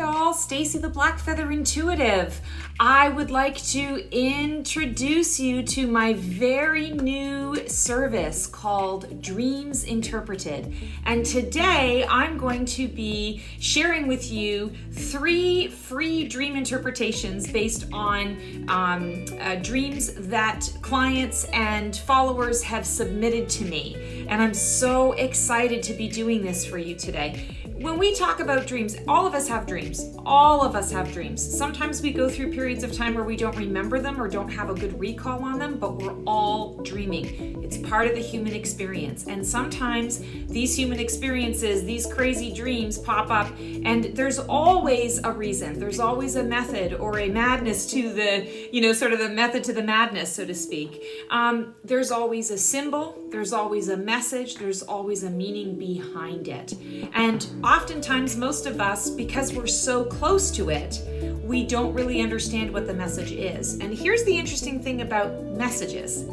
all, Stacy the Black Feather Intuitive. I would like to introduce you to my very new service called Dreams Interpreted. And today I'm going to be sharing with you 3 free dream interpretations based on dreams that clients and followers have submitted to me. And I'm so excited to be doing this for you today. When we talk about dreams, all of us have dreams. All of us have dreams. Sometimes we go through periods of time where we don't remember them or don't have a good recall on them, but we're all dreaming. It's part of the human experience. And sometimes these human experiences, these crazy dreams pop up, and there's always a reason. There's always a method or a madness to the, sort of the method to the madness, so to speak. There's always a symbol. There's always a message. There's always a meaning behind it. And oftentimes, most of us, because we're so close to it, we don't really understand what the message is. And here's the interesting thing about messages.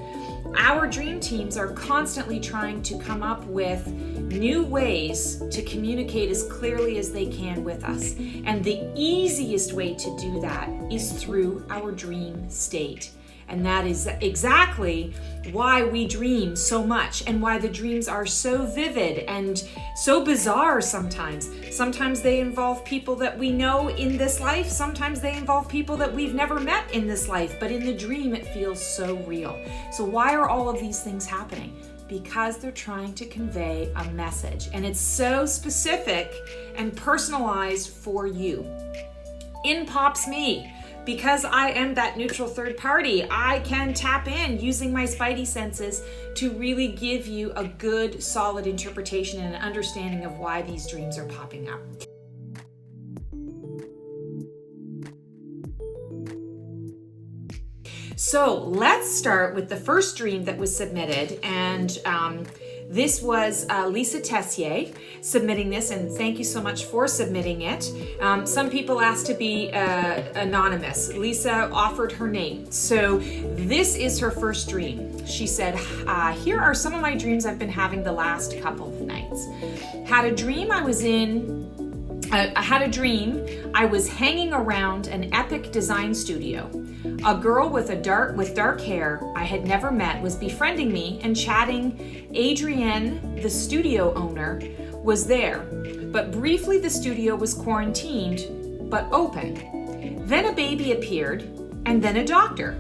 Our dream teams are constantly trying to come up with new ways to communicate as clearly as they can with us. And the easiest way to do that is through our dream state. And that is exactly why we dream so much and why the dreams are so vivid and so bizarre sometimes. Sometimes they involve people that we know in this life. Sometimes they involve people that we've never met in this life. But in the dream, it feels so real. So why are all of these things happening? Because they're trying to convey a message. And it's so specific and personalized for you. In pops me. Because I am that neutral third party, I can tap in using my spidey senses to really give you a good, solid interpretation and an understanding of why these dreams are popping up. So let's start with the first dream that was submitted, and this was Lisa Tessier submitting this, and thank you so much for submitting it. Some people asked to be anonymous. Lisa offered her name. So this is her first dream. She said, here are some of my dreams I've been having the last couple of nights. Had a dream I was hanging around an epic design studio. A girl with dark hair I had never met was befriending me and chatting. Adrienne, the studio owner, was there, but briefly the studio was quarantined but open. Then a baby appeared, and then a doctor.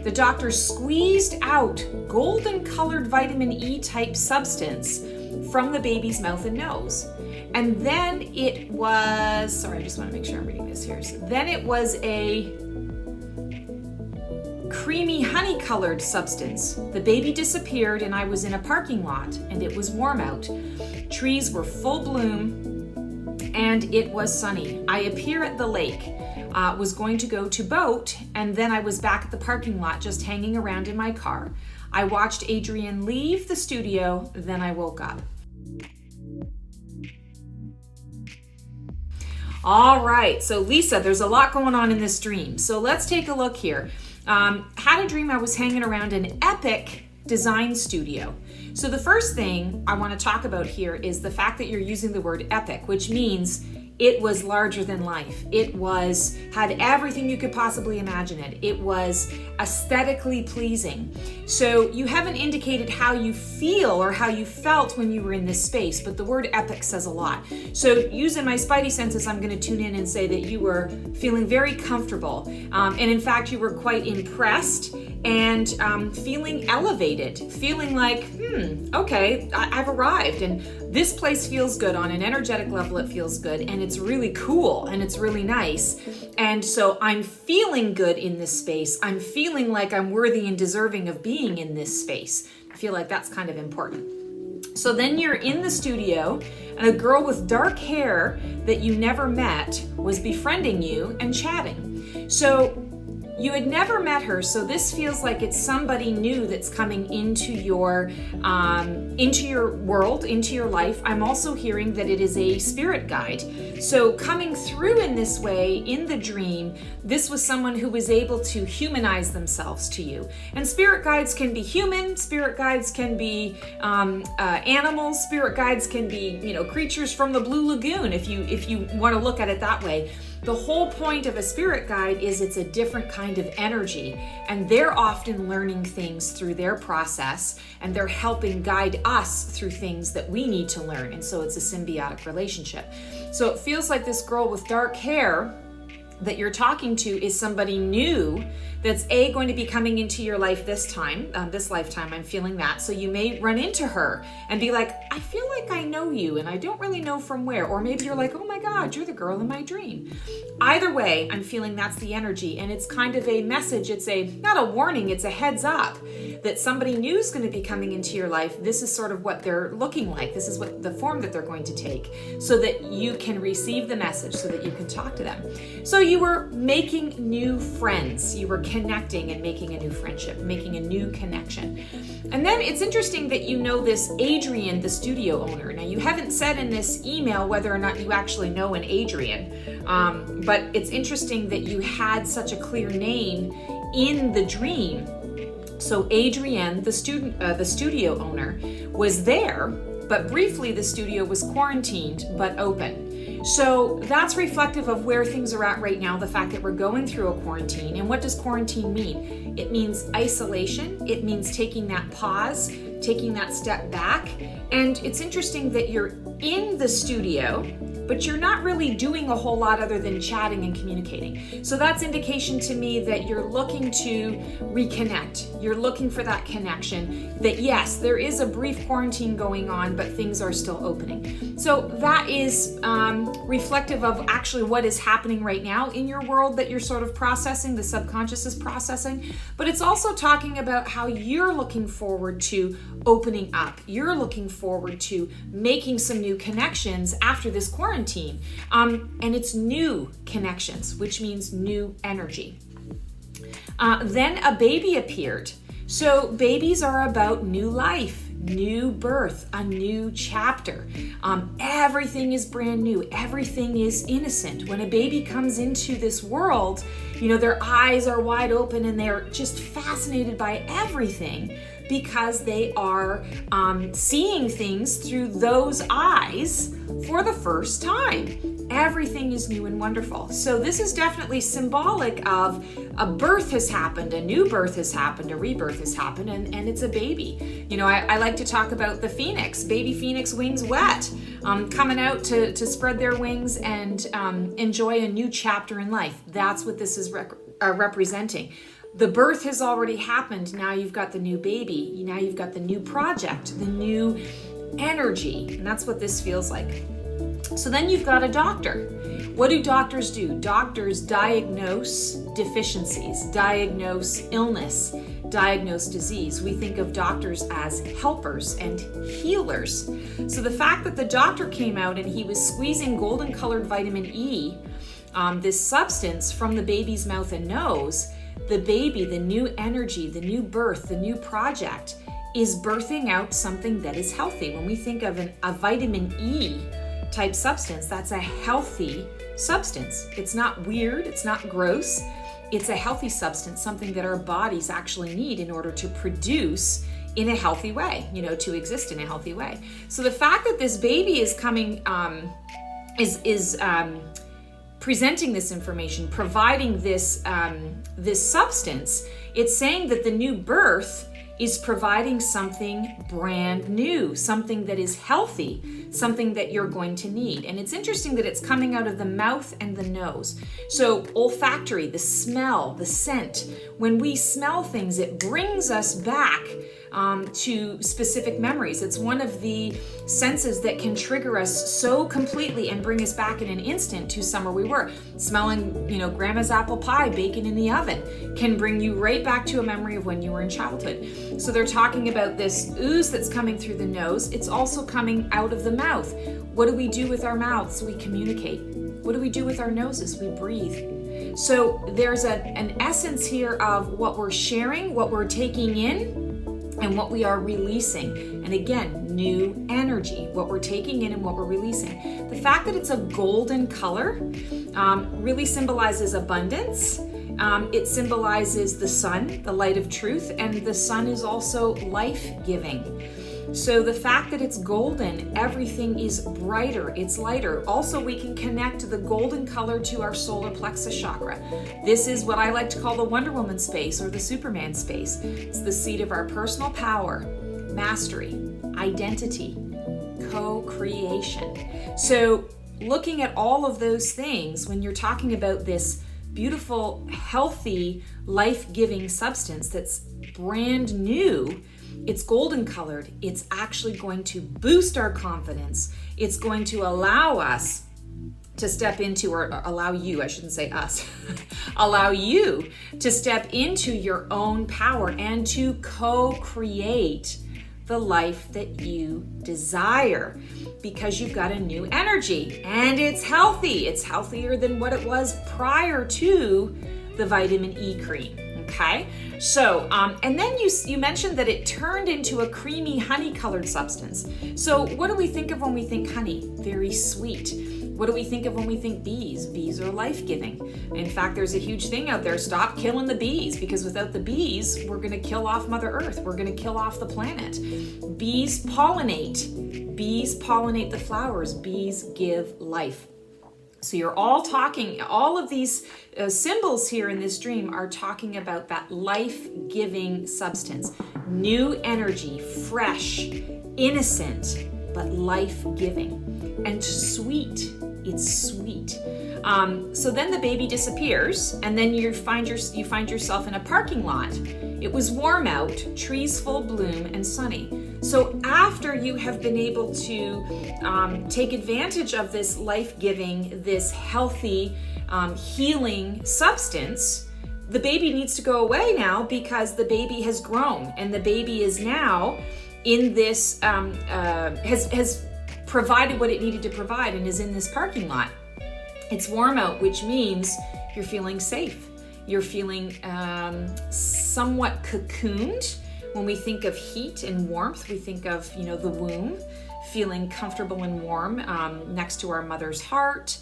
The doctor squeezed out golden-colored vitamin E type substance from the baby's mouth and nose. And then it was, I just want to make sure I'm reading this here. So then it was a creamy honey-colored substance. The baby disappeared and I was in a parking lot and it was warm out. Trees were full bloom and it was sunny. I appear at the lake, was going to go to boat, and then I was back at the parking lot just hanging around in my car. I watched Adrienne leave the studio, then I woke up. All right, so Lisa, there's a lot going on in this dream. So let's take a look here. Had a dream I was hanging around an epic design studio. So the first thing I want to talk about here is the fact that you're using the word epic, which means it was larger than life. It had everything you could possibly imagine it. It was aesthetically pleasing. So you haven't indicated how you feel or how you felt when you were in this space, but the word epic says a lot. So using my spidey senses, I'm going to tune in and say that you were feeling very comfortable. And in fact, you were quite impressed and feeling elevated, feeling like, okay, I've arrived and this place feels good. On an energetic level, it feels good and it's really cool and it's really nice. And so I'm feeling good in this space. I'm feeling like I'm worthy and deserving of being in this space. I feel like that's kind of important. So then you're in the studio and a girl with dark hair that you never met was befriending you and chatting. So You had never met her, so this feels like it's somebody new that's coming into your world, into your life. I'm also hearing that it is a spirit guide. So coming through in this way in the dream, this was someone who was able to humanize themselves to you. And spirit guides can be human, spirit guides can be animals, spirit guides can be, creatures from the Blue Lagoon, if you want to look at it that way. The whole point of a spirit guide is it's a different kind of energy, and they're often learning things through their process, and they're helping guide us through things that we need to learn. And so it's a symbiotic relationship. So it feels like this girl with dark hair that you're talking to is somebody new that's going to be coming into your life this lifetime. I'm feeling that. So you may run into her and be like, I feel like I know you and I don't really know from where. Or maybe you're like, oh my God, you're the girl in my dream. Either way, I'm feeling that's the energy, and it's kind of a message. It's not a warning, it's a heads up that somebody new is going to be coming into your life. This is sort of what they're looking like. This is what the form that they're going to take, so that you can receive the message, so that you can talk to them. So you were making new friends. You were connecting and making a new friendship, making a new connection. And then it's interesting that you know this Adrian, the studio owner. Now, you haven't said in this email whether or not you actually know an Adrian, but it's interesting that you had such a clear name in the dream. So Adrian, the studio owner, was there, but briefly the studio was quarantined but open. So that's reflective of where things are at right now, the fact that we're going through a quarantine. And what does quarantine mean? It means isolation. It means taking that pause, taking that step back. And it's interesting that you're in the studio, but you're not really doing a whole lot other than chatting and communicating. So that's indication to me that you're looking to reconnect. You're looking for that connection, that yes, there is a brief quarantine going on, but things are still opening. So that is reflective of actually what is happening right now in your world that you're sort of processing, the subconscious is processing. But it's also talking about how you're looking forward to opening up. You're looking forward to making some new connections after this quarantine. And it's new connections, which means new energy. Then a baby appeared. So babies are about new life, new birth, a new chapter. Everything is brand new. Everything is innocent. When a baby comes into this world, their eyes are wide open and they're just fascinated by everything, because they are seeing things through those eyes for the first time. Everything is new and wonderful. So this is definitely symbolic of a birth has happened, a new birth has happened, a rebirth has happened, and it's a baby. I like to talk about the phoenix, baby phoenix, wings wet, coming out to spread their wings and enjoy a new chapter in life. That's what this is representing. The birth has already happened. Now you've got the new baby. Now you've got the new project, the new energy. And that's what this feels like. So then you've got a doctor. What do doctors do? Doctors diagnose deficiencies, diagnose illness, diagnose disease. We think of doctors as helpers and healers. So the fact that the doctor came out and he was squeezing golden colored vitamin E, this substance, from the baby's mouth and nose, the baby, the new energy, the new birth, the new project is birthing out something that is healthy. When we think of a vitamin E type substance, that's a healthy substance. It's not weird, it's not gross. It's a healthy substance, something that our bodies actually need in order to produce in a healthy way, to exist in a healthy way. So the fact that this baby is coming, is presenting this information, providing this substance, it's saying that the new birth is providing something brand new, something that is healthy, something that you're going to need. And it's interesting that it's coming out of the mouth and the nose. So olfactory, the smell, the scent. When we smell things, it brings us back to specific memories. It's one of the senses that can trigger us so completely and bring us back in an instant to somewhere we were. Smelling, grandma's apple pie baking in the oven can bring you right back to a memory of when you were in childhood. So they're talking about this ooze that's coming through the nose. It's also coming out of the mouth. What do we do with our mouths? We communicate. What do we do with our noses? We breathe. So there's an essence here of what we're sharing, what we're taking in, and what we are releasing. And again, new energy, what we're taking in and what we're releasing. The fact that it's a golden color really symbolizes abundance. It symbolizes the sun, the light of truth, and the sun is also life-giving. So the fact that it's golden, everything is brighter, it's lighter. Also, we can connect the golden color to our solar plexus chakra. This is what I like to call the Wonder Woman space or the Superman space. It's the seat of our personal power, mastery, identity, co-creation. So looking at all of those things, when you're talking about this beautiful, healthy, life-giving substance that's brand new, it's golden colored. It's actually going to boost our confidence. It's going to allow us to step into, or allow you, I shouldn't say us, allow you to step into your own power and to co-create the life that you desire, because you've got a new energy and it's healthy. It's healthier than what it was prior to the vitamin E cream. Okay, so and then you mentioned that it turned into a creamy honey-colored substance. So what do we think of when we think honey? Very sweet. What do we think of when we think bees? Bees are life-giving. In fact, there's a huge thing out there: stop killing the bees, because without the bees, we're going to kill off Mother Earth. We're going to kill off the planet. Bees pollinate. Bees pollinate the flowers. Bees give life. So you're all talking, all of these symbols here in this dream are talking about that life-giving substance. New energy, fresh, innocent, but life-giving. And sweet, it's sweet. So then the baby disappears, and then you find yourself in a parking lot. It was warm out, trees full bloom, and sunny. So after you have been able to take advantage of this life-giving, this healthy, healing substance, the baby needs to go away now, because the baby has grown, and the baby is now in this, has provided what it needed to provide and is in this parking lot. It's warm out, which means you're feeling safe. You're feeling somewhat cocooned. When we think of heat and warmth, we think of, the womb, feeling comfortable and warm next to our mother's heart,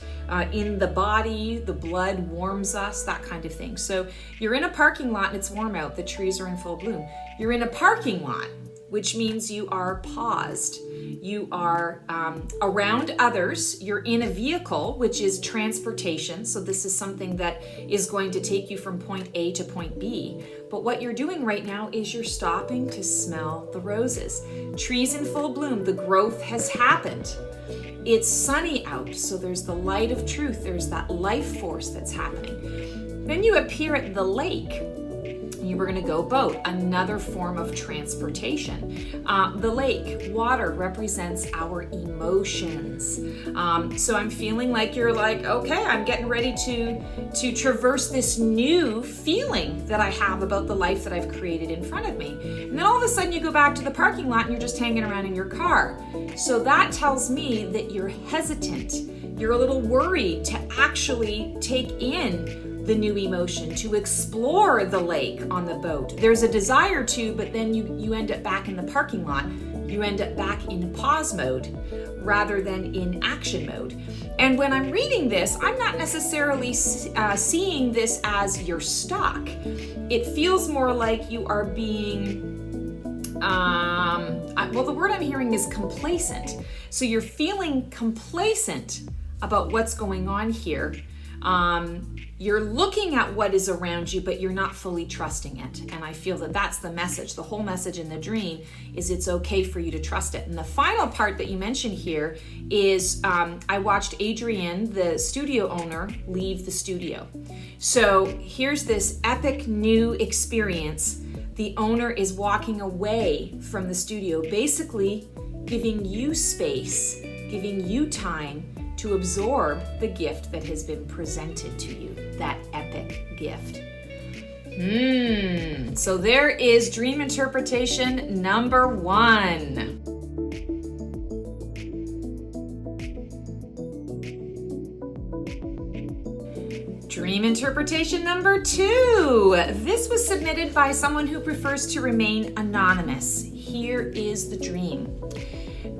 in the body, the blood warms us, that kind of thing. So you're in a parking lot and it's warm out, the trees are in full bloom. You're in a parking lot, which means you are paused. You are around others. You're in a vehicle, which is transportation. So this is something that is going to take you from point A to point B. But what you're doing right now is you're stopping to smell the roses. Trees in full bloom, the growth has happened. It's sunny out, so there's the light of truth. There's that life force that's happening. Then you appear at the lake. You were going to go boat, another form of transportation. The lake, water, represents our emotions. So I'm feeling like you're like, okay, I'm getting ready to traverse this new feeling that I have about the life that I've created in front of me. And then all of a sudden you go back to the parking lot and you're just hanging around in your car. So that tells me that you're hesitant. You're a little worried to actually take in the new emotion, to explore the lake on the boat. There's a desire to, but then you end up back in the parking lot. You end up back in pause mode rather than in action mode. And when I'm reading this, I'm not necessarily seeing this as you're stuck. It feels more like you are being, well, the word I'm hearing is complacent. So you're feeling complacent about what's going on here. You're looking at what is around you, but you're not fully trusting it. And I feel that that's the message. The whole message in the dream is it's okay for you to trust it. And the final part that you mentioned here is I watched Adrienne, the studio owner, leave the studio. So here's this epic new experience. The owner is walking away from the studio, basically giving you space, giving you time to absorb the gift that has been presented to you, that epic gift. So there is dream interpretation number 1. Dream interpretation number 2. This was submitted by someone who prefers to remain anonymous. Here is the dream.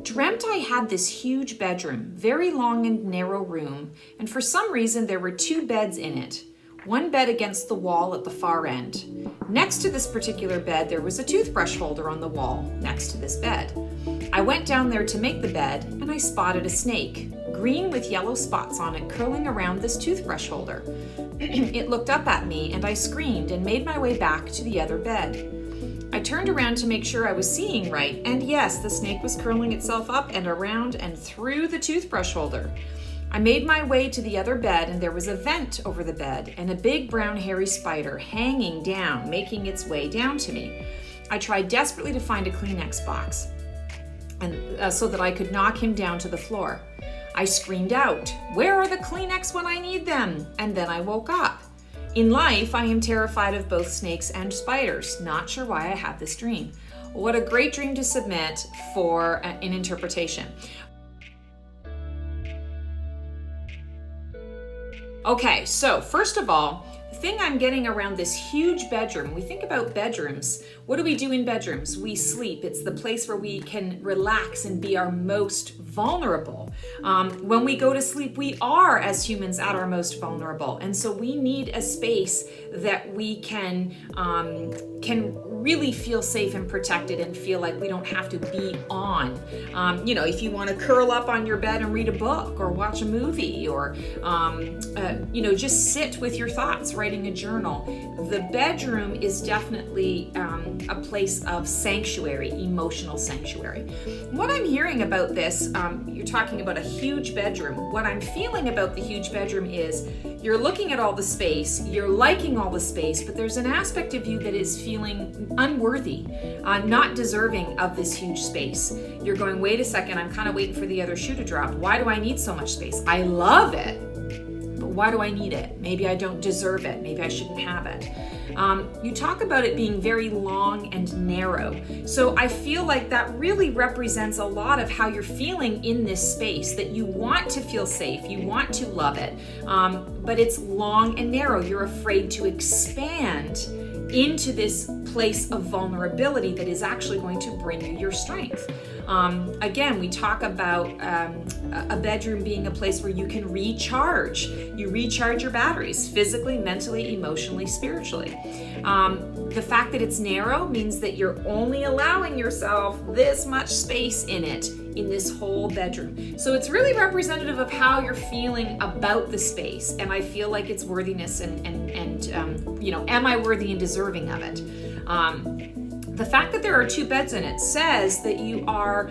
Dreamt I had this huge bedroom, very long and narrow room, and for some reason there were 2 beds in it. One bed against the wall at the far end. Next to this particular bed, there was a toothbrush holder on the wall next to this bed. I went down there to make the bed, and I spotted a snake, green with yellow spots on it, curling around this toothbrush holder. It looked up at me, and I screamed and made my way back to the other bed. I turned around to make sure I was seeing right, and yes, the snake was curling itself up and around and through the toothbrush holder. I made my way to the other bed, and there was a vent over the bed and a big brown hairy spider hanging down, making its way down to me. I tried desperately to find a Kleenex box and so that I could knock him down to the floor. I screamed out, "Where are the Kleenex when I need them?" And then I woke up. In life, I am terrified of both snakes and spiders. Not sure why I had this dream. What a great dream to submit for an interpretation. Okay, so first of all, the thing I'm getting around this huge bedroom, we think about bedrooms. What do we do in bedrooms? We sleep. It's the place where we can relax and be our most vulnerable. When we go to sleep, we are, as humans, at our most vulnerable. And so we need a space that we can really feel safe and protected and feel like we don't have to be on. If you want to curl up on your bed and read a book or watch a movie or, just sit with your thoughts, writing a journal. The bedroom is definitely a place of sanctuary, emotional sanctuary. What I'm hearing about this, you're talking about a huge bedroom. What I'm feeling about the huge bedroom is you're looking at all the space, you're liking all the space, but there's an aspect of you that is feeling unworthy, not deserving of this huge space. You're going, wait a second, I'm kind of waiting for the other shoe to drop. Why do I need so much space? I love it, but why do I need it? Maybe I don't deserve it. Maybe I shouldn't have it. You talk about it being very long and narrow. So I feel like that really represents a lot of how you're feeling in this space, that you want to feel safe, you want to love it, but it's long and narrow. You're afraid to expand into this place of vulnerability that is actually going to bring you your strength. Again, we talk about a bedroom being a place where you can recharge. You recharge your batteries physically, mentally, emotionally, spiritually. The fact that it's narrow means that you're only allowing yourself this much space in it, in this whole bedroom. So it's really representative of how you're feeling about the space. And I feel like it's worthiness and am I worthy and deserving of it? The fact that there are 2 beds in it says that you are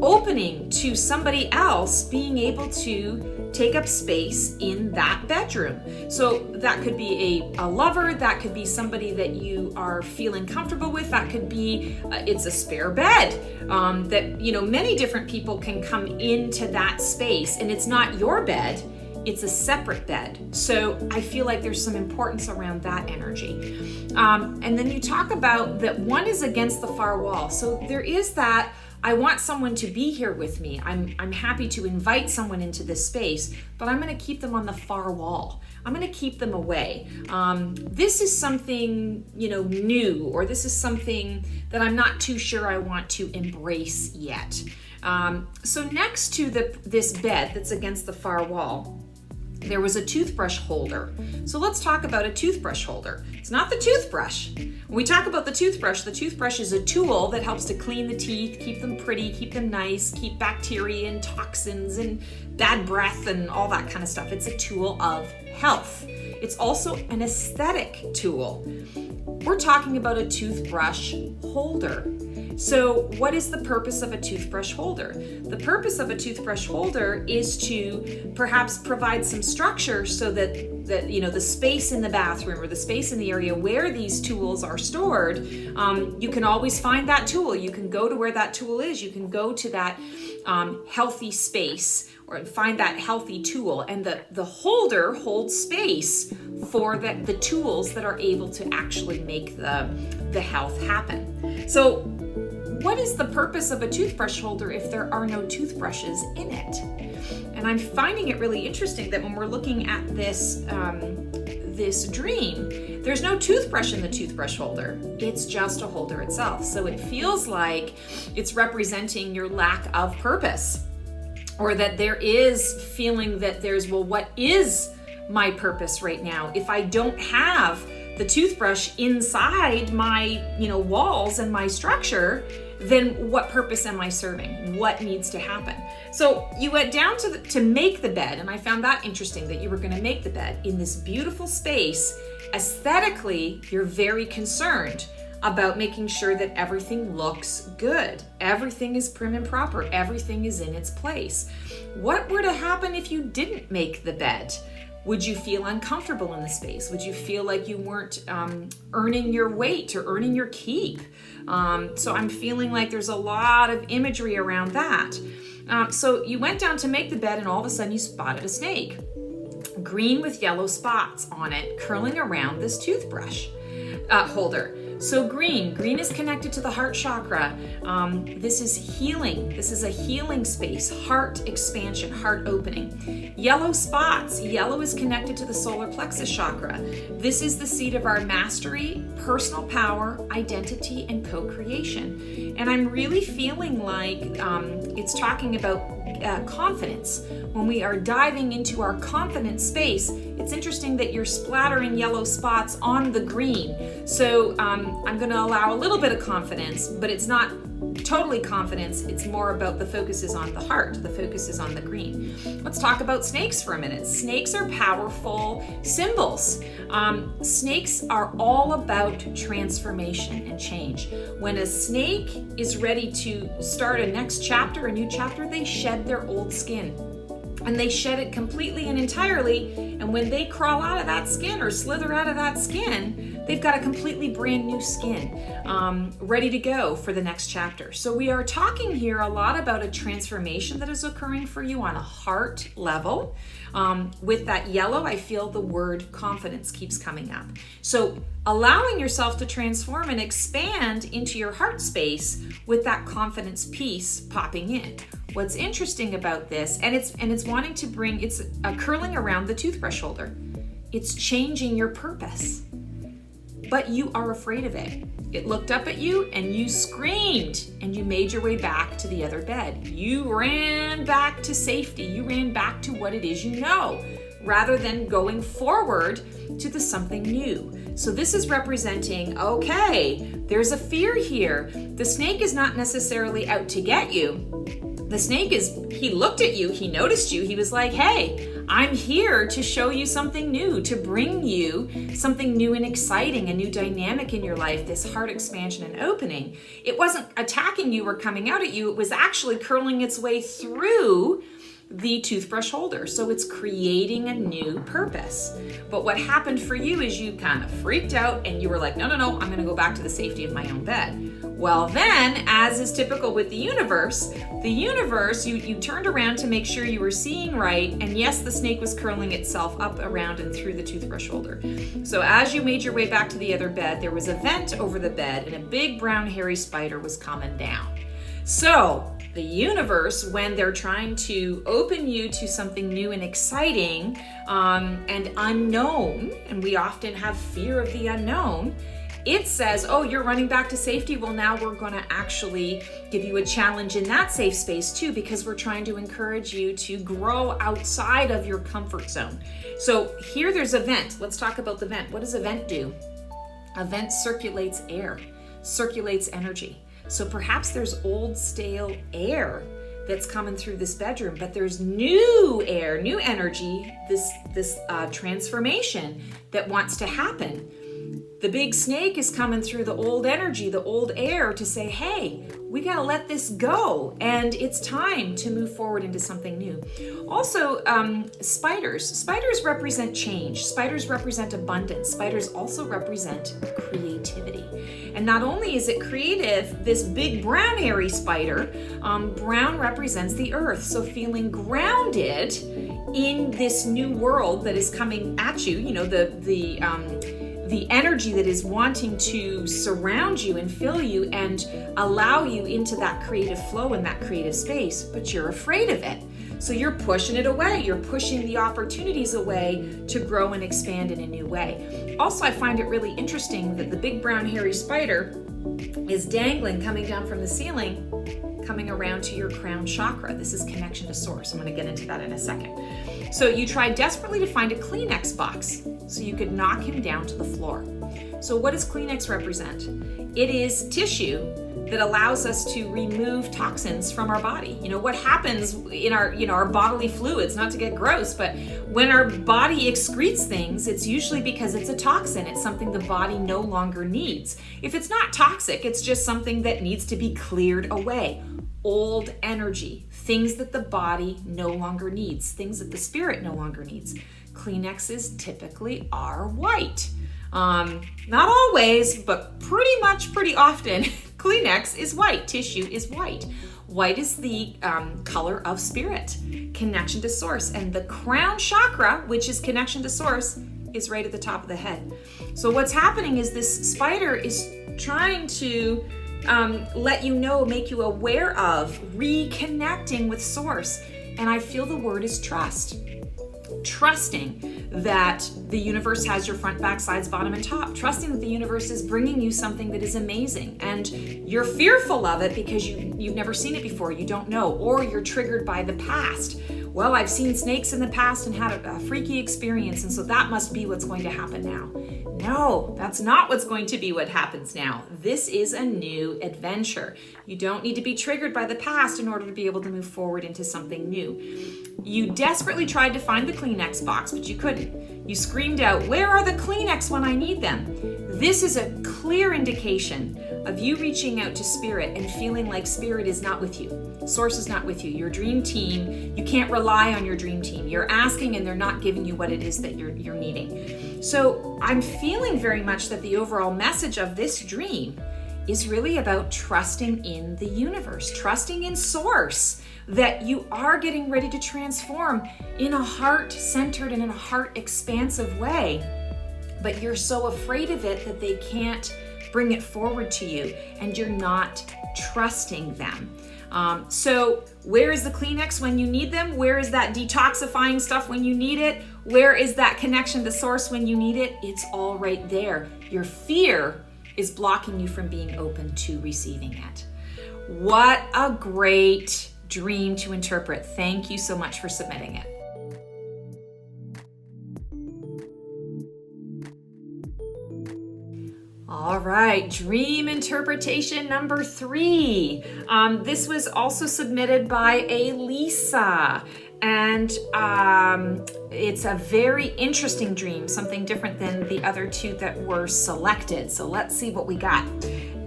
opening to somebody else being able to take up space in that bedroom. So that could be a lover, that could be somebody that you are feeling comfortable with, that could be, it's a spare bed, that, many different people can come into that space, and it's not your bed, it's a separate bed. So I feel like there's some importance around that energy. And then you talk about that one is against the far wall. So there is that, I want someone to be here with me. I'm happy to invite someone into this space, but I'm going to keep them on the far wall. I'm going to keep them away. This is something, new, or this is something that I'm not too sure I want to embrace yet. So next to this bed that's against the far wall, there was a toothbrush holder. So let's talk about a toothbrush holder. It's not the toothbrush. When we talk about the toothbrush is a tool that helps to clean the teeth, keep them pretty, keep them nice, keep bacteria and toxins and bad breath and all that kind of stuff. It's a tool of health. It's also an aesthetic tool. We're talking about a toothbrush holder. So what is the purpose of a toothbrush holder? The purpose of a toothbrush holder is to perhaps provide some structure so that the space in the bathroom or the space in the area where these tools are stored, you can always find that tool. You can go to where that tool is. You can go to that healthy space or find that healthy tool. And the holder holds space for the tools that are able to actually make the health happen. So what is the purpose of a toothbrush holder if there are no toothbrushes in it? And I'm finding it really interesting that when we're looking at this dream, there's no toothbrush in the toothbrush holder. It's just a holder itself. So it feels like it's representing your lack of purpose, or that there is feeling that there's, well, what is my purpose right now? If I don't have the toothbrush inside my, walls and my structure, then what purpose am I serving? What needs to happen? So you went down to make the bed, and I found that interesting that you were going to make the bed in this beautiful space. Aesthetically, you're very concerned about making sure that everything looks good. Everything is prim and proper. Everything is in its place. What were to happen if you didn't make the bed? Would you feel uncomfortable in the space? Would you feel like you weren't earning your weight or earning your keep? So I'm feeling like there's a lot of imagery around that. So you went down to make the bed, and all of a sudden you spotted a snake. Green with yellow spots on it, curling around this toothbrush holder. So green is connected to the heart chakra. This is healing. This is a healing space, heart expansion, heart opening. Yellow spots. Yellow is connected to the solar plexus chakra. This is the seat of our mastery, personal power, identity, and co-creation. And I'm really feeling like it's talking about confidence. When we are diving into our confidence space, it's interesting that you're splattering yellow spots on the green. So I'm going to allow a little bit of confidence, but it's not totally confidence. It's more about the focus is on the heart. The focus is on the green. Let's talk about snakes for a minute. Snakes are powerful symbols. Snakes are all about transformation and change. When a snake is ready to start a next chapter, a new chapter, they shed their old skin. And they shed it completely and entirely. And when they crawl out of that skin or slither out of that skin, they've got a completely brand new skin, ready to go for the next chapter. So we are talking here a lot about a transformation that is occurring for you on a heart level. With that yellow, I feel the word confidence keeps coming up. So allowing yourself to transform and expand into your heart space with that confidence piece popping in. What's interesting about this, and it's wanting to bring, it's curling around the toothbrush holder. It's changing your purpose, but you are afraid of it. It looked up at you and you screamed, and you made your way back to the other bed. You ran back to safety. You ran back to what it is you know, rather than going forward to the something new. So this is representing, okay, there's a fear here. The snake is not necessarily out to get you. The snake he looked at you, he noticed you, he was like, hey, I'm here to show you something new, to bring you something new and exciting, a new dynamic in your life, this heart expansion and opening. It wasn't attacking you or coming out at you, it was actually curling its way through the toothbrush holder. So it's creating a new purpose. But what happened for you is you kind of freaked out and you were like, no, I'm going to go back to the safety of my own bed. Well, then, as is typical with the universe, you turned around to make sure you were seeing right. And yes, the snake was curling itself up, around, and through the toothbrush holder. So as you made your way back to the other bed, there was a vent over the bed and a big brown hairy spider was coming down. So the universe, when they're trying to open you to something new and exciting and unknown, and we often have fear of the unknown, it says, oh, you're running back to safety. Well, now we're going to actually give you a challenge in that safe space too, because we're trying to encourage you to grow outside of your comfort zone. So here there's a vent. Let's talk about the vent. What does a vent do? A vent circulates air, circulates energy. So perhaps there's old stale air that's coming through this bedroom, but there's new air, new energy, this transformation that wants to happen. The big snake is coming through the old energy, the old air to say, hey, we got to let this go. And it's time to move forward into something new. Also, spiders. Spiders represent change. Spiders represent abundance. Spiders also represent creativity. And not only is it creative, this big brown hairy spider, brown represents the earth. So feeling grounded in this new world that is coming at you, the energy that is wanting to surround you and fill you and allow you into that creative flow and that creative space, but you're afraid of it. So you're pushing it away. You're pushing the opportunities away to grow and expand in a new way. Also, I find it really interesting that the big brown hairy spider is dangling, coming down from the ceiling, coming around to your crown chakra. This is connection to source. I'm going to get into that in a second. So you tried desperately to find a Kleenex box so you could knock him down to the floor. So what does Kleenex represent? It is tissue that allows us to remove toxins from our body. You know, what happens in our bodily fluids, not to get gross, but when our body excretes things, it's usually because it's a toxin. It's something the body no longer needs. If it's not toxic, it's just something that needs to be cleared away. Old energy, things that the body no longer needs, things that the spirit no longer needs. Kleenexes typically are white. Not always, but pretty often, Kleenex is white, tissue is white. White is the color of spirit, connection to source. And the crown chakra, which is connection to source, is right at the top of the head. So what's happening is this spider is trying to let you know, make you aware of reconnecting with source. And I feel the word is trust. Trusting that the universe has your front, back, sides, bottom, and top. Trusting that the universe is bringing you something that is amazing. And you're fearful of it because you've never seen it before. You don't know. Or you're triggered by the past. Well, I've seen snakes in the past and had a freaky experience, and so that must be what's going to happen now. No, that's not what's going to be what happens now. This is a new adventure. You don't need to be triggered by the past in order to be able to move forward into something new. You desperately tried to find the Kleenex box, but you couldn't. You screamed out, "Where are the Kleenex when I need them?" This is a clear indication of you reaching out to spirit and feeling like spirit is not with you. Source is not with you. Your dream team, you can't rely on your dream team. You're asking and they're not giving you what it is that you're needing. So I'm feeling very much that the overall message of this dream is really about trusting in the universe, trusting in source, that you are getting ready to transform in a heart-centered and in a heart-expansive way. But you're so afraid of it that they can't bring it forward to you, and you're not trusting them. So where is the Kleenex when you need them? Where is that detoxifying stuff when you need it? Where is that connection to source when you need it? It's all right there. Your fear is blocking you from being open to receiving it. What a great dream to interpret. Thank you so much for submitting it. All right, dream interpretation number 3. This was also submitted by a Lisa, and it's a very interesting dream, something different than the other 2 that were selected. So let's see what we got.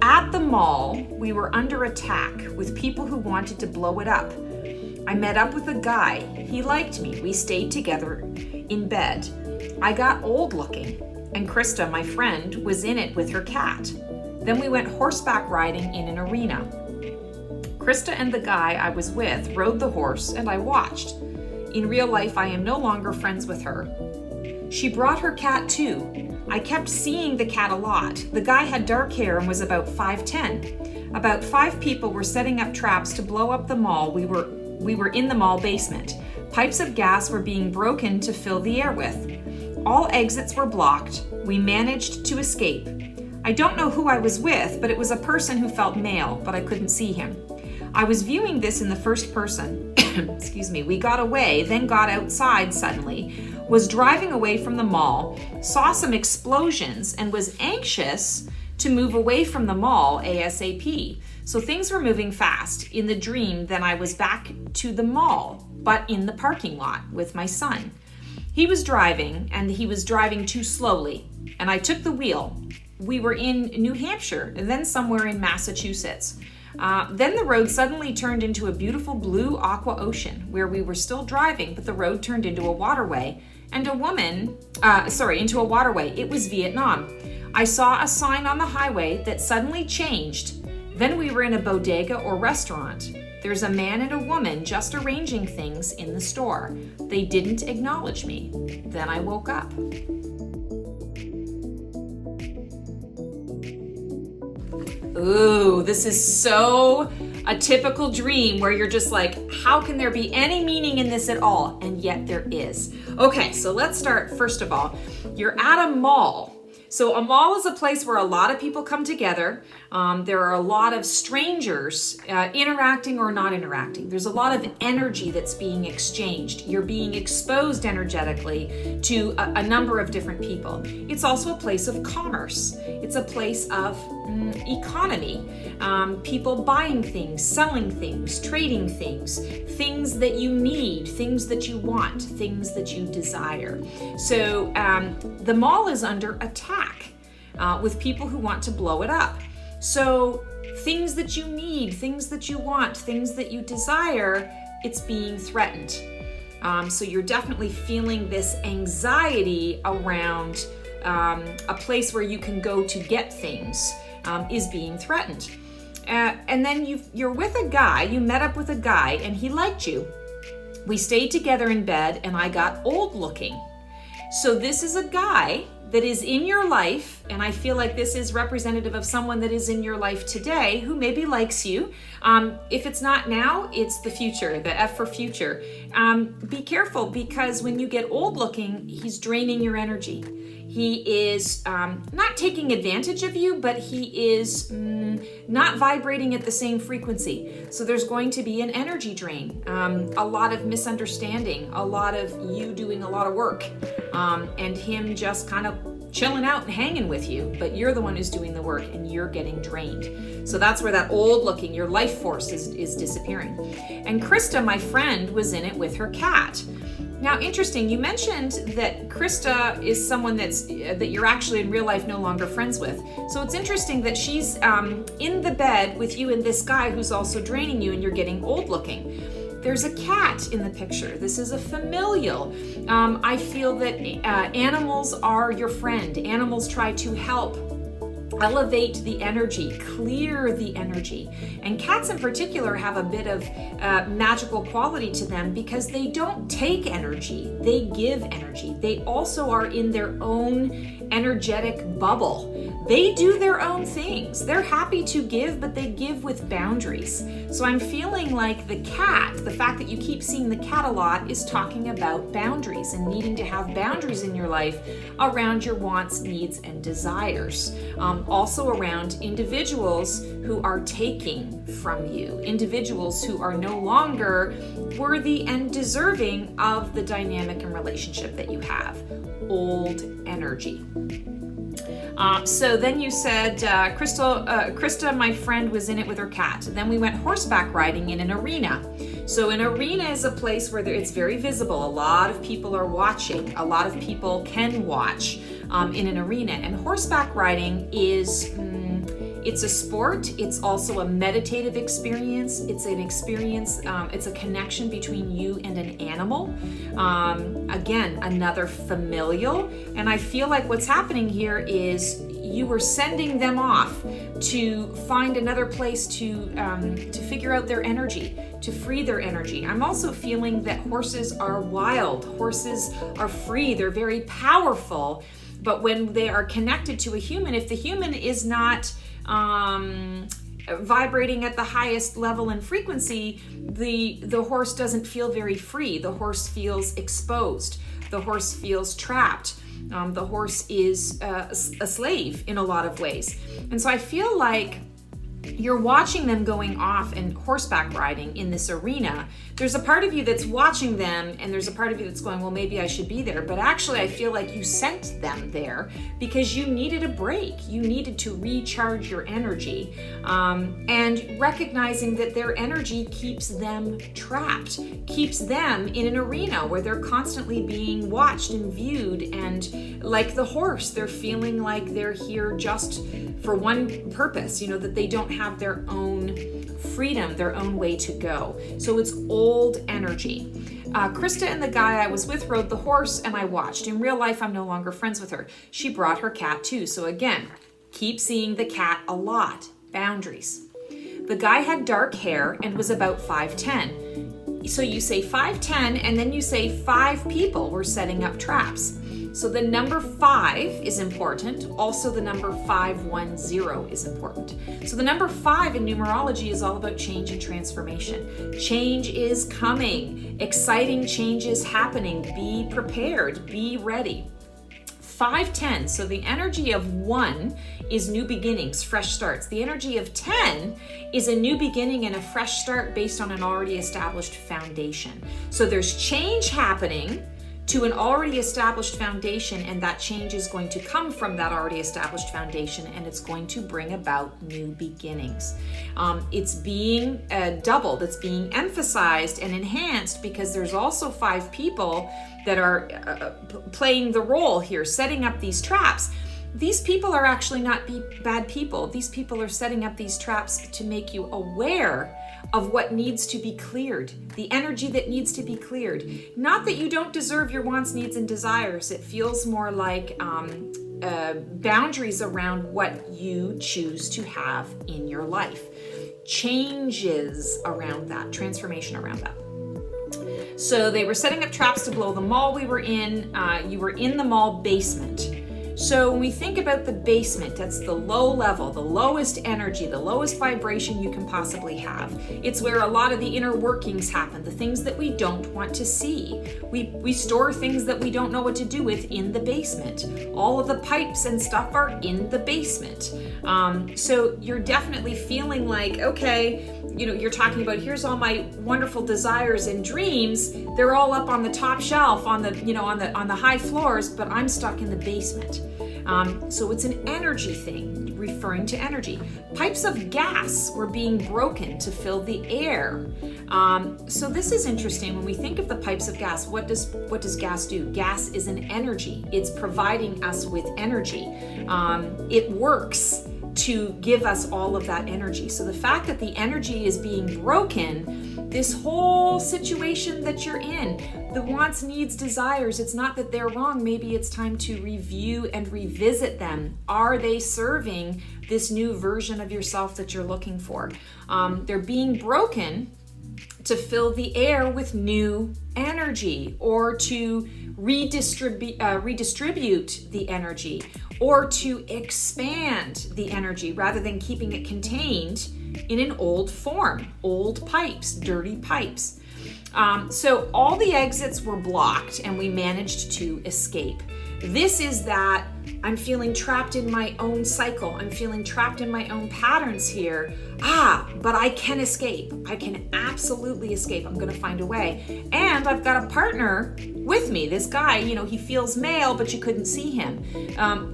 At the mall, we were under attack with people who wanted to blow it up. I met up with a guy. He liked me. We stayed together in bed. I got old looking, and Krista, my friend, was in it with her cat. Then we went horseback riding in an arena. Krista and the guy I was with rode the horse, and I watched. In real life, I am no longer friends with her. She brought her cat too. I kept seeing the cat a lot. The guy had dark hair and was about 5'10". About 5 people were setting up traps to blow up the mall. We were in the mall basement. Pipes of gas were being broken to fill the air with. All exits were blocked. We managed to escape. I don't know who I was with, but it was a person who felt male, but I couldn't see him. I was viewing this in the first person. Excuse me. We got away, then got outside suddenly, was driving away from the mall, saw some explosions, and was anxious to move away from the mall ASAP. So things were moving fast. In the dream, then I was back to the mall, but in the parking lot with my son. He was driving, and he was driving too slowly, and I took the wheel. We were in New Hampshire, and then somewhere in Massachusetts. Then the road suddenly turned into a beautiful blue aqua ocean, where we were still driving, but the road turned into a waterway, and into a waterway. It was Vietnam. I saw a sign on the highway that suddenly changed. Then we were in a bodega or restaurant. There's a man and a woman just arranging things in the store. They didn't acknowledge me. Then I woke up. Ooh, this is so a typical dream where you're just like, how can there be any meaning in this at all? And yet there is. Okay, so let's start. First of all, you're at a mall. So a mall is a place where a lot of people come together. There are a lot of strangers interacting or not interacting. There's a lot of energy that's being exchanged. You're being exposed energetically to a number of different people. It's also a place of commerce. It's a place of economy. People buying things, selling things, trading things, things that you need, things that you want, things that you desire. So the mall is under attack with people who want to blow it up. So things that you need, things that you want, things that you desire, it's being threatened. So you're definitely feeling this anxiety around a place where you can go to get things is being threatened. And then you're with a guy, you met up with a guy and he liked you. We stayed together in bed and I got old looking. So this is a guy that is in your life, and I feel like this is representative of someone that is in your life today who maybe likes you. If it's not now, it's the future, the F for future. Be careful, because when you get old looking, he's draining your energy. He is not taking advantage of you, but he is not vibrating at the same frequency. So there's going to be an energy drain, a lot of misunderstanding, a lot of you doing a lot of work, and him just kind of chilling out and hanging with you, but you're the one who's doing the work and you're getting drained. So that's where that old looking, your life force is disappearing. And Krista, my friend, was in it with her cat. Now, interesting, you mentioned that Krista is someone that you're actually in real life no longer friends with. So it's interesting that she's in the bed with you and this guy who's also draining you, and you're getting old looking. There's a cat in the picture. This is a familial. I feel that animals are your friend. Animals try to help elevate the energy, clear the energy. And cats in particular have a bit of magical quality to them because they don't take energy, they give energy. They also are in their own energetic bubble. They do their own things. They're happy to give, but they give with boundaries. So I'm feeling like the cat, the fact that you keep seeing the cat a lot, is talking about boundaries and needing to have boundaries in your life around your wants, needs, and desires. Also around individuals who are taking from you, individuals who are no longer worthy and deserving of the dynamic and relationship that you have. Old energy. So then you said, Krista, my friend, was in it with her cat. Then we went horseback riding in an arena. So an arena is a place where it's very visible. A lot of people are watching. A lot of people can watch in an arena. And horseback riding is, it's a sport. It's also a meditative experience. It's an experience, it's a connection between you and an animal. Again, another familial. And I feel like what's happening here is you were sending them off to find another place to figure out their energy, to free their energy. I'm also feeling that horses are wild. Horses are free. They're very powerful. But when they are connected to a human, if the human is not vibrating at the highest level and frequency, the horse doesn't feel very free. The horse feels exposed. The horse feels trapped. The horse is a slave in a lot of ways. And so I feel like you're watching them going off and horseback riding in this arena. There's a part of you that's watching them, and there's a part of you that's going, well, maybe I should be there. But actually, I feel like you sent them there because you needed a break. You needed to recharge your energy, and recognizing that their energy keeps them trapped, keeps them in an arena where they're constantly being watched and viewed. And like the horse, they're feeling like they're here just for one purpose, that they don't have their own freedom, their own way to go. So it's old energy. Krista and the guy I was with rode the horse and I watched. In real life, I'm no longer friends with her. She brought her cat too. So again, keep seeing the cat a lot. Boundaries. The guy had dark hair and was about 5'10". So you say 5'10", and then you say 5 people were setting up traps. So the number 5 is important. Also the number 510 is important. So the number 5 in numerology is all about change and transformation. Change is coming. Exciting change is happening. Be prepared. Be ready. 5-10, so the energy of 1 is new beginnings, fresh starts. The energy of 10 is a new beginning and a fresh start based on an already established foundation. So there's change happening to an already established foundation, and that change is going to come from that already established foundation, and it's going to bring about new beginnings. It's being doubled, it's being emphasized and enhanced because there's also 5 people that are playing the role here, setting up these traps. These people are actually not bad people. These people are setting up these traps to make you aware of what needs to be cleared, the energy that needs to be cleared. Not that you don't deserve your wants, needs, and desires. It feels more like boundaries around what you choose to have in your life. Changes around that, transformation around that. So they were setting up traps to blow. The mall we were in, you were in the mall basement. So when we think about the basement, that's the low level, the lowest energy, the lowest vibration you can possibly have. It's where a lot of the inner workings happen, the things that we don't want to see. We store things that we don't know what to do with in the basement. All of the pipes and stuff are in the basement. So you're definitely feeling like, okay, you're talking about, here's all my wonderful desires and dreams. They're all up on the top shelf, on the high floors, but I'm stuck in the basement. So it's an energy thing, referring to energy. Pipes of gas were being broken to fill the air. So this is interesting. When we think of the pipes of gas, what does gas do? Gas is an energy. It's providing us with energy. It works to give us all of that energy. So the fact that the energy is being broken, this whole situation that you're in, the wants, needs, desires, it's not that they're wrong. Maybe it's time to review and revisit them. Are they serving this new version of yourself that you're looking for? They're being broken to fill the air with new energy, or to redistribute the energy, or to expand the energy rather than keeping it contained in an old form, old pipes, dirty pipes. So all the exits were blocked and we managed to escape. This is that I'm feeling trapped in my own cycle. I'm feeling trapped in my own patterns here. But I can escape. I can absolutely escape. I'm going to find a way. And I've got a partner with me. This guy, he feels male, but you couldn't see him.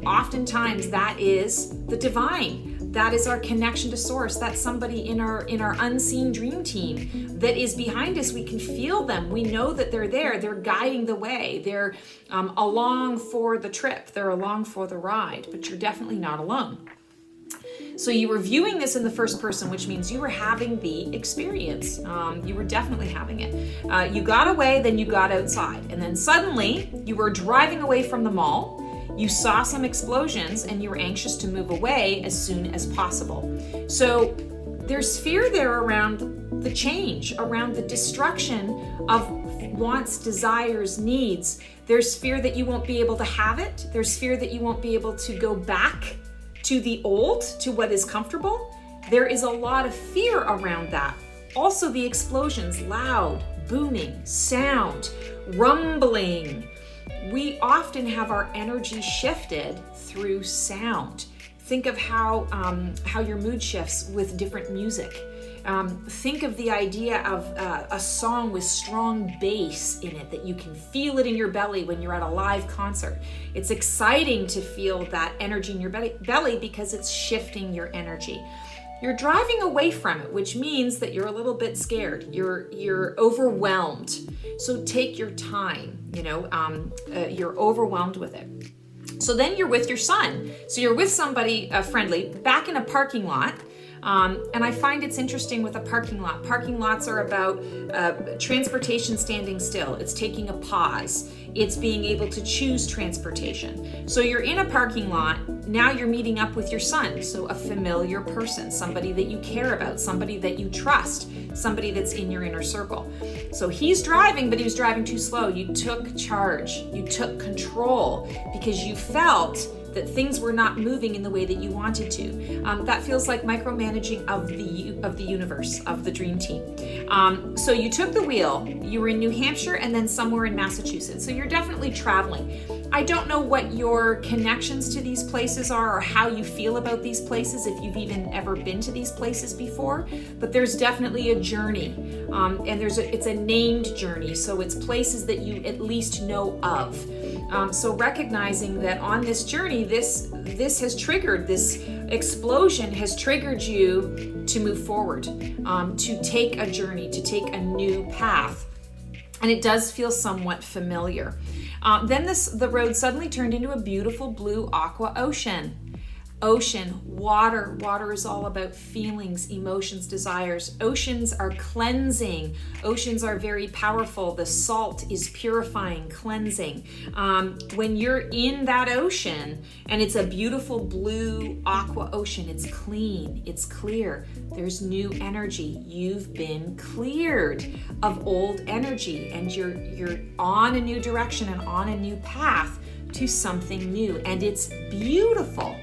Oftentimes that is the divine. That is our connection to source. That's somebody in our unseen dream team that is behind us. We can feel them. We know that they're there. They're guiding the way. They're along for the trip. They're along for the ride, but you're definitely not alone. So you were viewing this in the first person, which means you were having the experience. You were definitely having it. You got away, then you got outside. And then suddenly you were driving away from the mall. You saw some explosions and you were anxious to move away as soon as possible. So there's fear there around the change, around the destruction of wants, desires, needs. There's fear that you won't be able to have it. There's fear that you won't be able to go back to the old, to what is comfortable. There is a lot of fear around that. Also the explosions, loud, booming, sound, rumbling. We often have our energy shifted through sound. Think of how your mood shifts with different music. Think of the idea of a song with strong bass in it, that you can feel it in your belly when you're at a live concert. It's exciting to feel that energy in your belly because it's shifting your energy. You're driving away from it, which means that you're a little bit scared. You're overwhelmed. So take your time. You're overwhelmed with it. So then you're with your son. So you're with somebody friendly, back in a parking lot. And I find it's interesting with a parking lot. Parking lots are about transportation standing still. It's taking a pause. It's being able to choose transportation. So you're in a parking lot now you're meeting up with your son, so a familiar person, somebody that you care about, somebody that you trust, somebody that's in your inner circle. So he's driving, but he was driving too slow. You took charge, you took control because you felt that things were not moving in the way that you wanted to. That feels like micromanaging of the universe, of the dream team. So you took the wheel, you were in New Hampshire and then somewhere in Massachusetts. So you're definitely traveling. I don't know what your connections to these places are or how you feel about these places, if you've even ever been to these places before, but there's definitely a journey. And it's a named journey, so it's places that you at least know of. So recognizing that on this journey, this has triggered, this explosion has triggered you to move forward, to take a journey, to take a new path. And it does feel somewhat familiar. Then the road suddenly turned into a beautiful blue aqua ocean. Ocean, water. Water is all about feelings, emotions, desires. Oceans are cleansing. Oceans are very powerful. The salt is purifying, cleansing. When you're in that ocean and it's a beautiful blue aqua ocean, it's clean, it's clear. There's new energy. You've been cleared of old energy and you're on a new direction and on a new path to something new. And it's beautiful.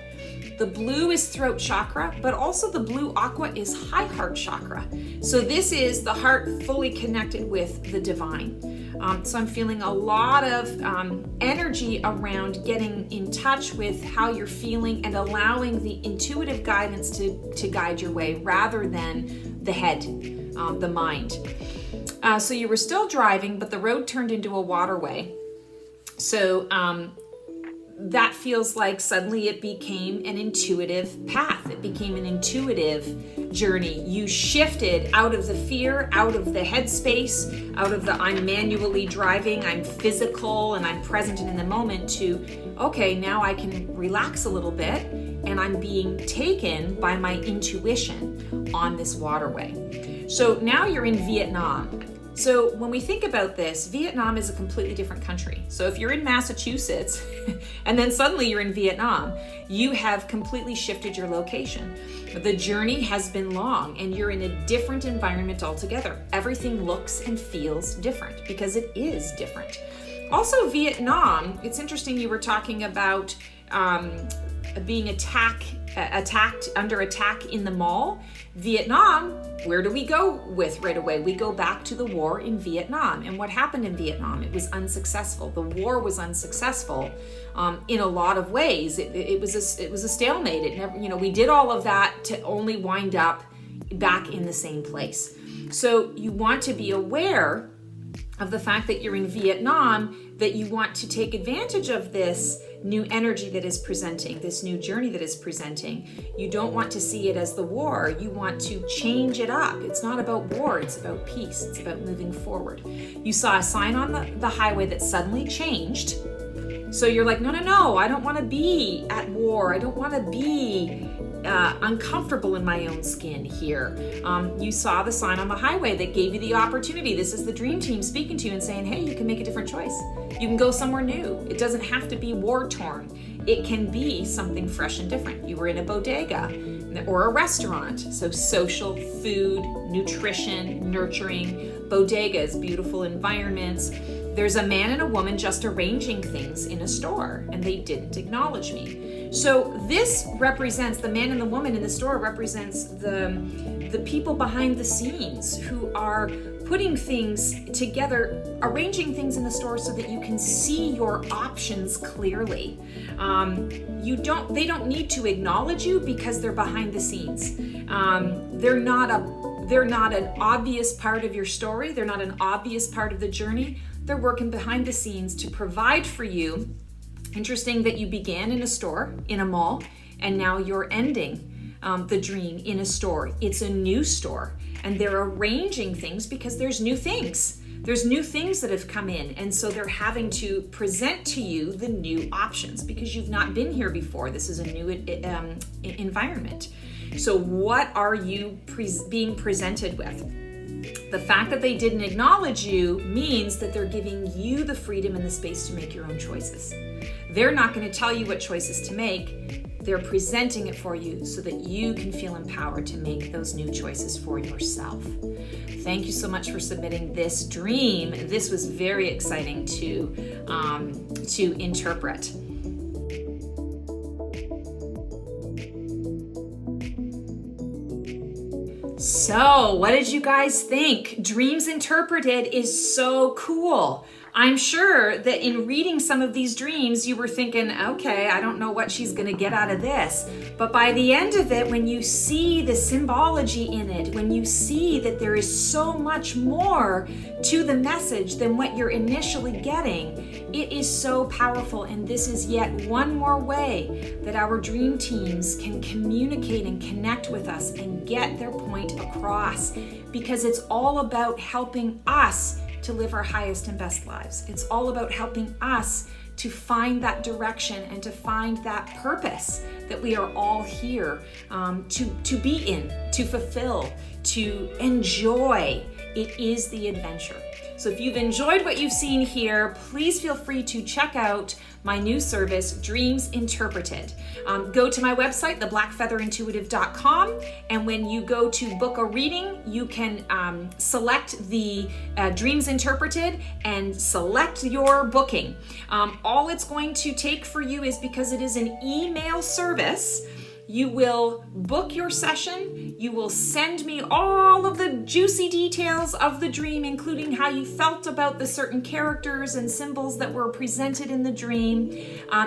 The blue is throat chakra, but also the blue aqua is high heart chakra. So this is the heart fully connected with the divine. So I'm feeling a lot of energy around getting in touch with how you're feeling and allowing the intuitive guidance to guide your way rather than the head, the mind. So you were still driving, but the road turned into a waterway. So that feels like suddenly it became an intuitive path. It became an intuitive journey. You shifted out of the fear, out of the headspace, out of the I'm manually driving, I'm physical, and I'm present and in the moment to, okay, now I can relax a little bit and I'm being taken by my intuition on this waterway. So now you're in Vietnam. So when we think about this, Vietnam is a completely different country. So if you're in Massachusetts and then suddenly you're in Vietnam, you have completely shifted your location. The journey has been long and you're in a different environment altogether. Everything looks and feels different because it is different. Also Vietnam, it's interesting you were talking about being under attack in the mall. Vietnam, where do we go with right away? We go back to the war in Vietnam. And what happened in Vietnam? It was unsuccessful. The war was unsuccessful in a lot of ways. It was a stalemate. It never, we did all of that to only wind up back in the same place. So you want to be aware of the fact that you're in Vietnam, that you want to take advantage of this new energy that is presenting, this new journey that is presenting. You don't want to see it as the war. You want to change it up. It's not about war, it's about peace. It's about moving forward. You saw a sign on the highway that suddenly changed. So you're like, no, I don't want to be at war. I don't want to be uncomfortable in my own skin here. You saw the sign on the highway that gave you the opportunity. This is the dream team speaking to you and saying, hey, you can make a different choice. You can go somewhere new. It doesn't have to be war torn. It can be something fresh and different. You were in a bodega or a restaurant. So social, food, nutrition, nurturing, bodegas, beautiful environments. There's a man and a woman just arranging things in a store and they didn't acknowledge me. So this represents, the man and the woman in the store represents the people behind the scenes who are putting things together, arranging things in the store so that you can see your options clearly. They don't need to acknowledge you because they're behind the scenes. They're not an obvious part of your story. They're not an obvious part of the journey. They're working behind the scenes to provide for you. Interesting that you began in a store, in a mall, and now you're ending the dream in a store. It's a new store, and they're arranging things because there's new things. There's new things that have come in, and so they're having to present to you the new options because you've not been here before. This is a new environment. So what are you being presented with? The fact that they didn't acknowledge you means that they're giving you the freedom and the space to make your own choices. They're not going to tell you what choices to make. They're presenting it for you so that you can feel empowered to make those new choices for yourself. Thank you so much for submitting this dream. This was very exciting to interpret. So, what did you guys think? Dreams Interpreted is so cool. I'm sure that in reading some of these dreams, you were thinking, okay, I don't know what she's going to get out of this. But by the end of it, when you see the symbology in it, when you see that there is so much more to the message than what you're initially getting, it is so powerful. And this is yet one more way that our dream teams can communicate and connect with us and get their point across, because it's all about helping us to live our highest and best lives. It's all about helping us to find that direction and to find that purpose that we are all here to be in, to fulfill, to enjoy. It is the adventure. So if you've enjoyed what you've seen here, please feel free to check out my new service, Dreams Interpreted. Go to my website, theblackfeatherintuitive.com, and when you go to book a reading, you can select the Dreams Interpreted and select your booking. All it's going to take for you is, because it is an email service, you will book your session, you will send me all of the juicy details of the dream, including how you felt about the certain characters and symbols that were presented in the dream.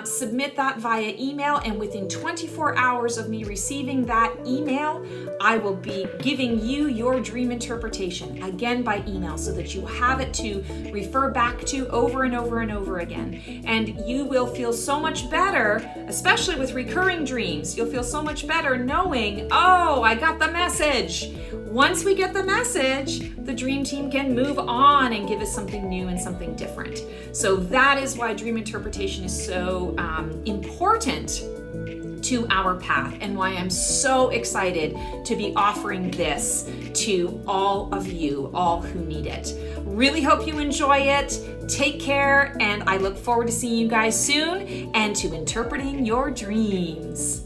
Submit that via email, and within 24 hours of me receiving that email, I will be giving you your dream interpretation, again by email, so that you have it to refer back to over and over and over again. And you will feel so much better, especially with recurring dreams. You'll feel so much better knowing, oh, I got the message. Once we get the message, the dream team can move on and give us something new and something different. So that is why dream interpretation is so important to our path, and why I'm so excited to be offering this to all of you, all who need it. Really hope you enjoy it. Take care, and I look forward to seeing you guys soon and to interpreting your dreams.